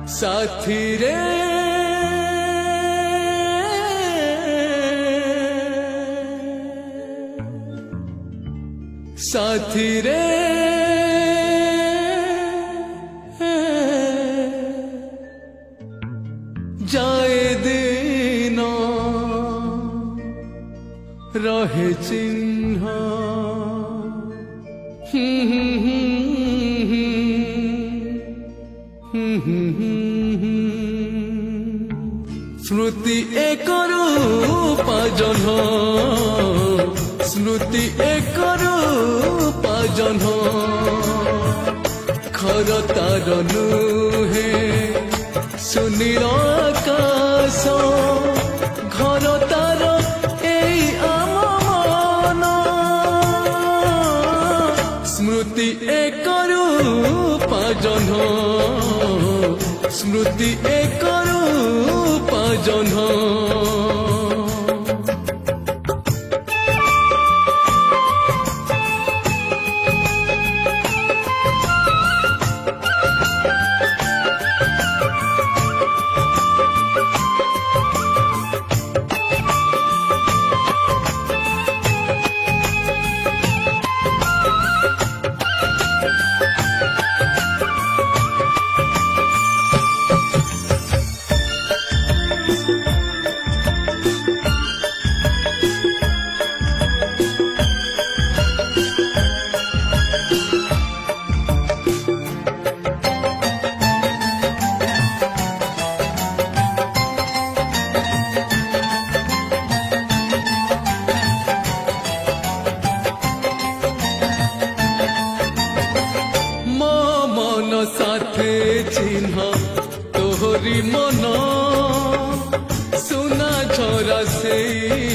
साथी रे साथी रे जाए दिन रहे चिन्ह स्मृति एक रूप जन्ह स्मृति एक रूप जन्ह खर तार नुहे सुनील आकाश घर तार एई आम मन स्मृति एक रूप जन्ह स्मृति एक रूप जन्ह साथे चिन्ह तोहरी मन सुना छोरा से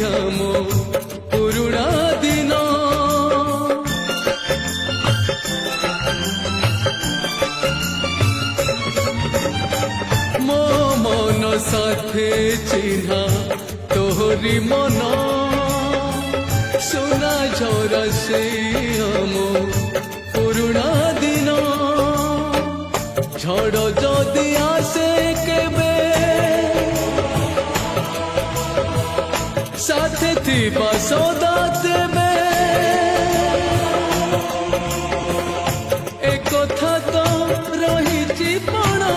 हम पुरुଣା दिन मो मन साथे चिन्ह तोहरी मन सुना छोरा से हम पुरुଣା दिन झड़ जदि आसे केबे साथे थिबा सदा देबे एक कथा तो रही पणा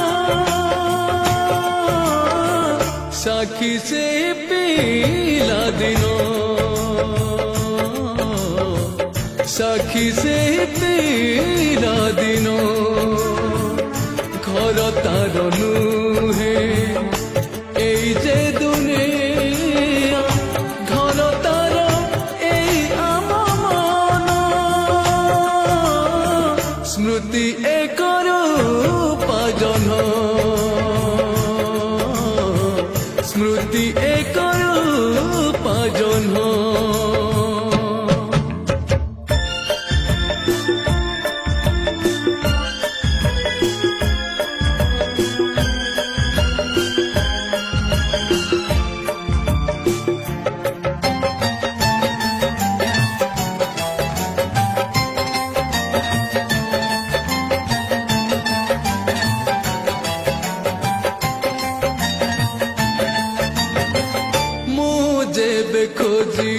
साखी से पीला दिन साखी से पीला दिन घर तार नुहे एई जे दुनिया घर तार एई आम मन स्मृति एक रूप जन्ह स्मृति एक रूप जन्ह खोजी